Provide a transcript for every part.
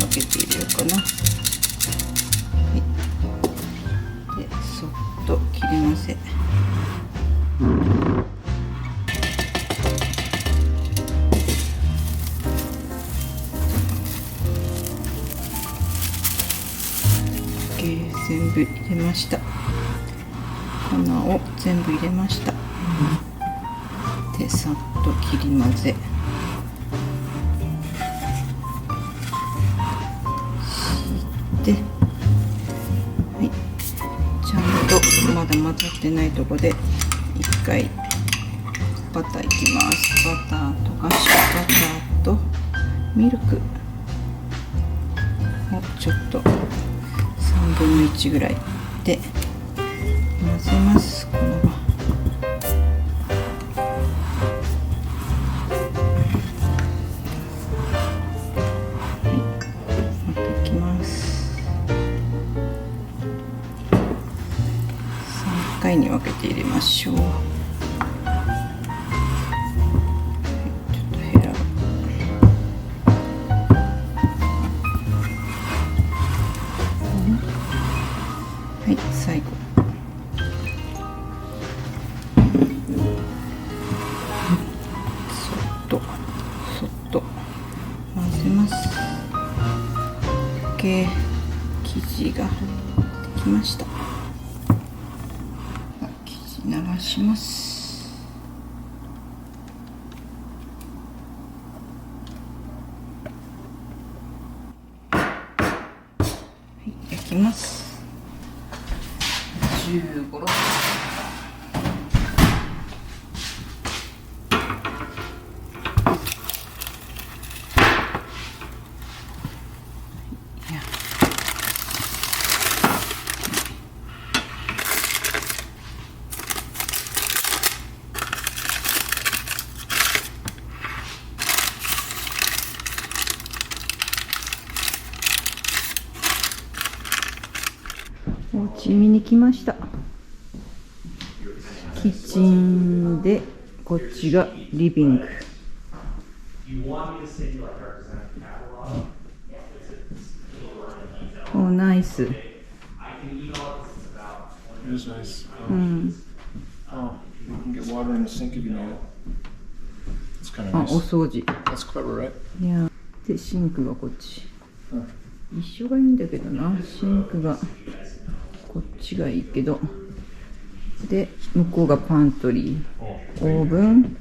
分けて入れようかな。はい、でそっと切れませ。全部入れました。粉を全部入れました。でさっと切り混ぜして、はい、ちゃんとまだ混ざってないところで一回バターいきます。バターとマッシュバターとミルクをちょっと3分の1ぐらいで混ぜます。このまままたいきます。3回に分けて入れましょう。最後そっと混ぜます。 OK、 生地ができました。生地流します。はい、焼きます。15、6お家見に来ました。キッチンでこっちがリビング。お、ナイス。うん。あ、お掃除。いや、でシンクがこっち。一緒がいいんだけどな。シンクがこっちがいいけど。で向こうがパントリー、オーブン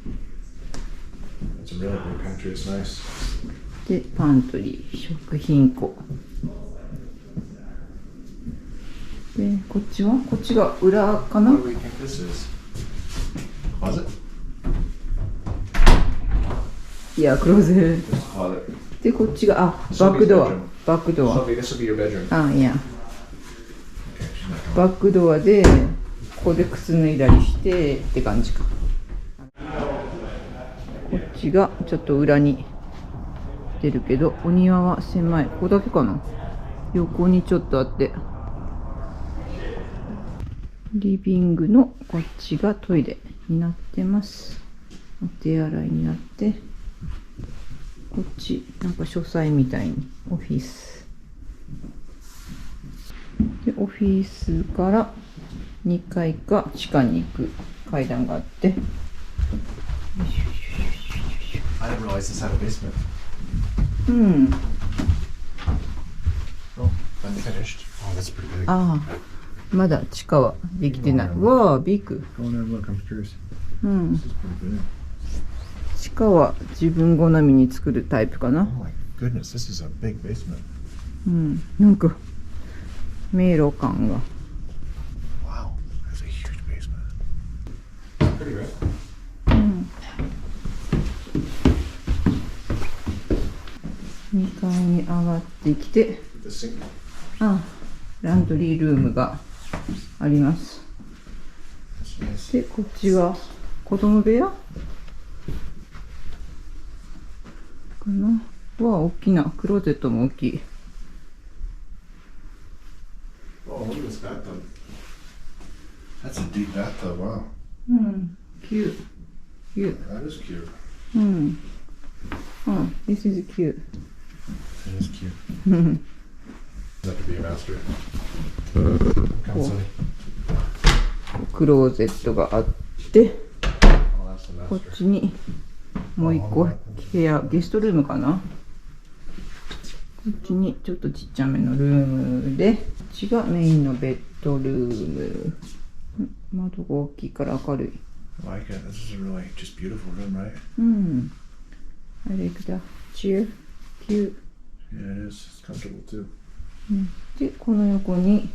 でパントリー、食品庫で、こっちが裏かな。いや、クローゼで、こっちがバックドア。あ、いや、バックドアでここで靴脱いだりしてって感じか。こっちがちょっと裏に出るけど、お庭は狭い。ここだけかな。横にちょっとあって、リビングのこっちがトイレになってます。お手洗いになって、こっちなんか書斎みたいにオフィスで、オフィスから2階か地下に行く階段があって、うん。ああ、まだ地下はできてない。わあ、ビッグ。うん。地下は自分好みに作るタイプかな。うん、なんか迷路感が。2階に上がってきて、ランドリールームがあります。で、こっちは子供部屋かな。大きなクローゼットも大きい。うん、cute. This is cute. is cute. That could be a master. クローゼットがあって、こっちにもう一個部屋、ゲストルームかな。こっちにちょっとちっちゃめのルームで、こっちがメインのベッドルーム。窓が大きいから明るい。Like it. This is a really just beautiful room, right? I like the chair. Cute. Yeah, it is. It's comfortable too. で、この横に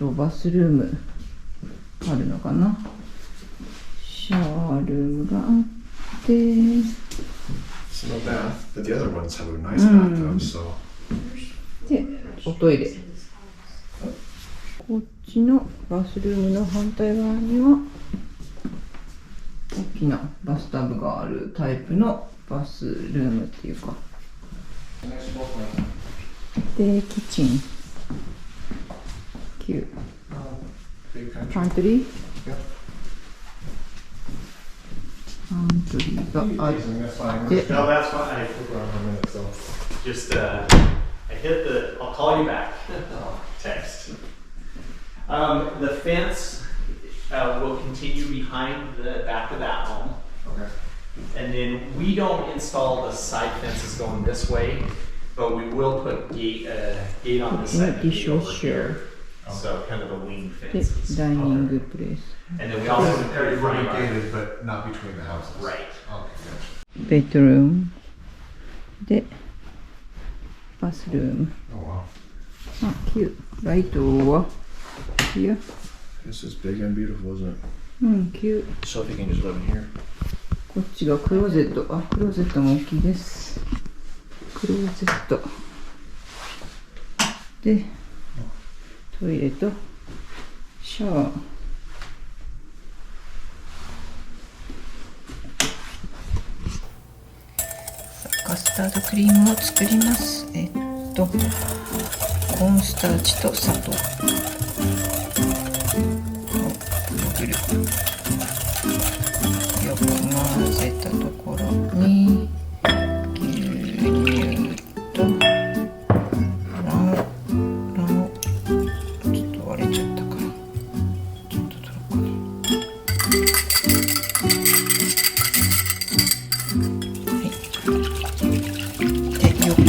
バスルームあるのかな。シャワールームがあって、No bath, but the other ones have a nice bathtub, so. で、おトイレ。こっちのバスルームの反対側には大きなバスタブがあるタイプのバスルームっていうか。で、キッチン。Cute. Pantry? Pantry があって。No, that's fine. I took around for a minute, so. Just, I hit the, I'll call you back. Text. The fence will continue behind the back of that home. Okay. And then we don't install the side fences going this way, but we will put gate on this side, gate over here. So kind of a wing で、 fences. ダイニングプレイス。 And then we also Everybody gated, but not between the houses. Right. Okay, ベッドルーム。で、バスルーム。 gotcha. Oh, wow. あ、cute。ライトは here。 This is big and beautiful, isn't it? cute。 Sophie can just live in here. こっちがクローゼット。あ、クローゼットも大きいです。クローゼット。で、トイレとシャワー。カスタードクリームを作ります。コーンスターチと砂糖をぐるよく混ぜたところに牛乳と卵黄、ちょっと割れちゃったかな。ちょっと取ろうかな。よく混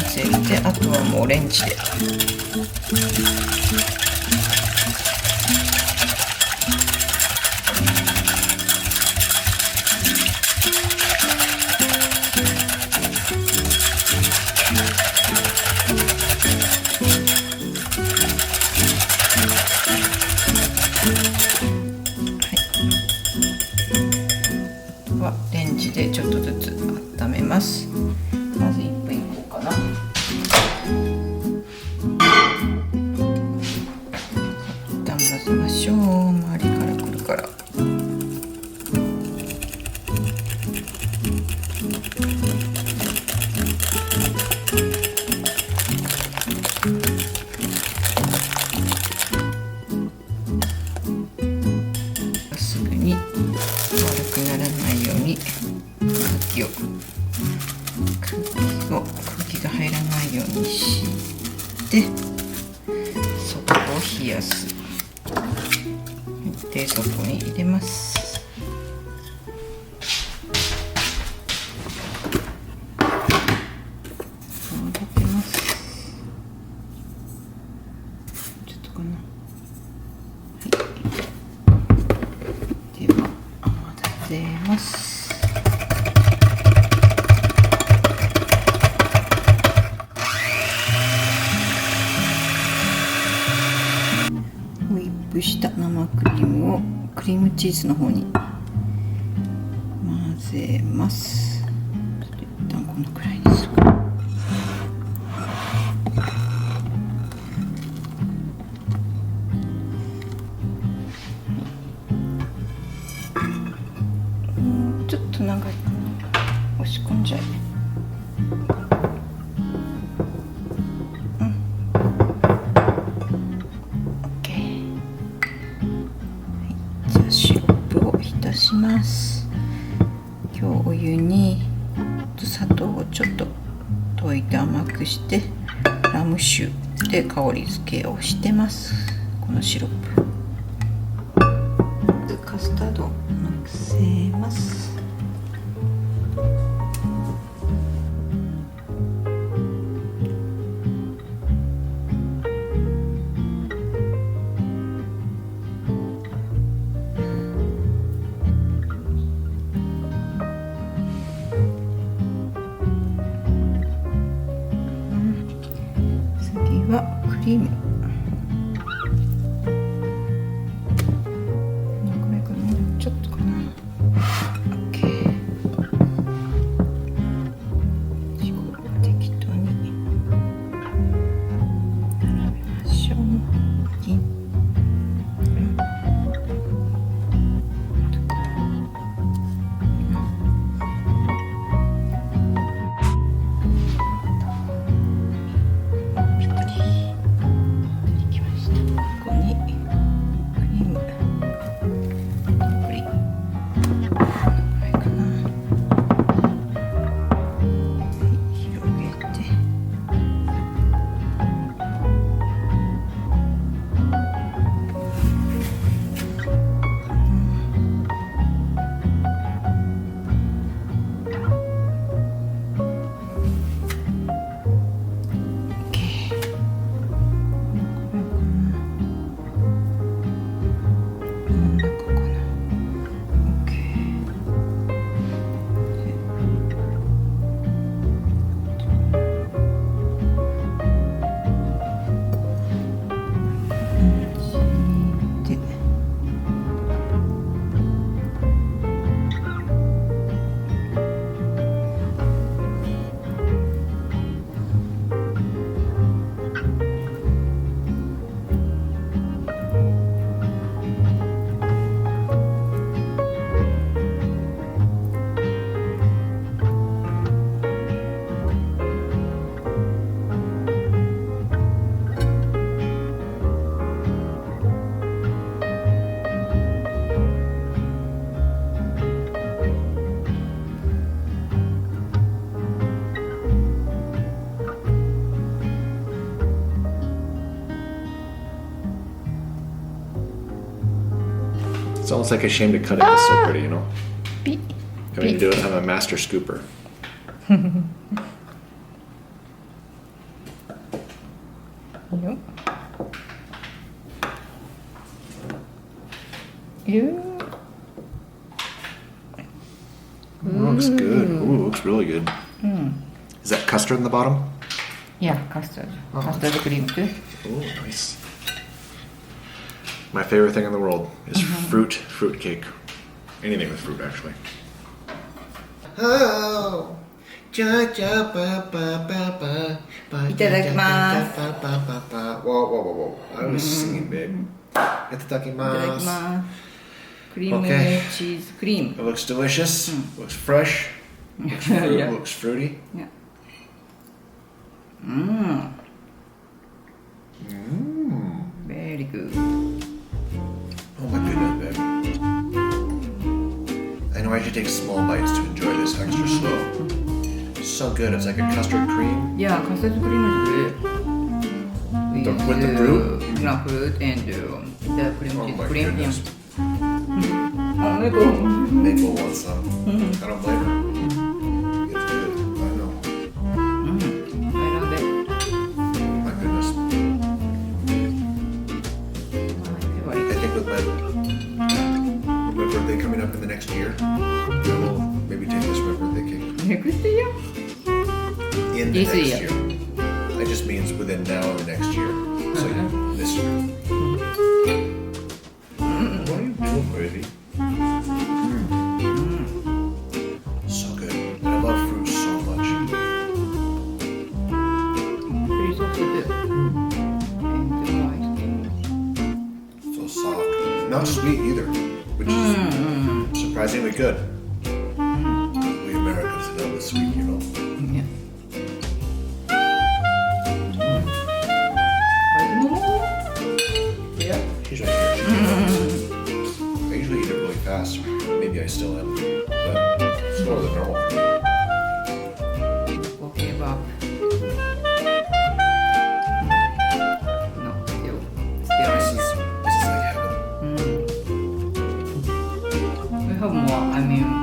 ぜて、あとはもうレンジで。はレンジでちょっとずつ温めます。まず1分いこうかな。一旦混ぜましょう。周りからくるから。すぐに悪くならないように空気が入らないようにして外を冷やす。冷蔵庫に入れます。混ぜてます。ちょっとかな。では混ぜます。ホイップした生クリームをクリームチーズの方に混ぜます。ちょっと一旦このくらいにする。ちょっと長いかな。押し込んじゃえ。じゃあシロップを浸します。今日お湯に砂糖をちょっとしてラム酒で香り付けをしてます。このシロップカスタードをのせます。はクリーム。これかな、ちょっとかな。OK。適当に並べましょう。It's almost like a shame to cut it. It's so pretty, you know. I mean, do it. I'm a master scooper. Looks good. Ooh, looks really good. Is that custard in the bottom? Yeah, custard. Custard cream too. Oh, nice. My favorite thing in the world is fruit cake. Anything with fruit, actually. Oh, いただきます。 Whoa. I was singing, babe. いただきます。 いただきます。クリームチーズクリーム。 It looks delicious. Looks fresh. Yeah. Looks fruity. Yeah. Very good. Oh my goodness, babe. I know I should take small bites to enjoy this extra slow. So good. It's like a custard cream. Yeah, custard cream is good. With the fruit? Yeah, fruit and the cream Oh cheese my cream. goodness. Maple. Maple wants some. I don't blame her. It's good. I know. I love it. My goodness. I think with my birthday coming up in the next year, I will maybe take this for my birthday cake. Next year? In the This next year. year. It just means within now and the next year. So yeah, this year. What are you doing, baby? So good. And I love fruit so much. Pretty soft too. And nice. So soft. Not sweet either, which is surprisingly good. We Americans love it sweet, you know. Yeah. Yeah. She's right here. I usually eat it really fast. Maybe I still am. But slower than normal. Okay, Bob. I mean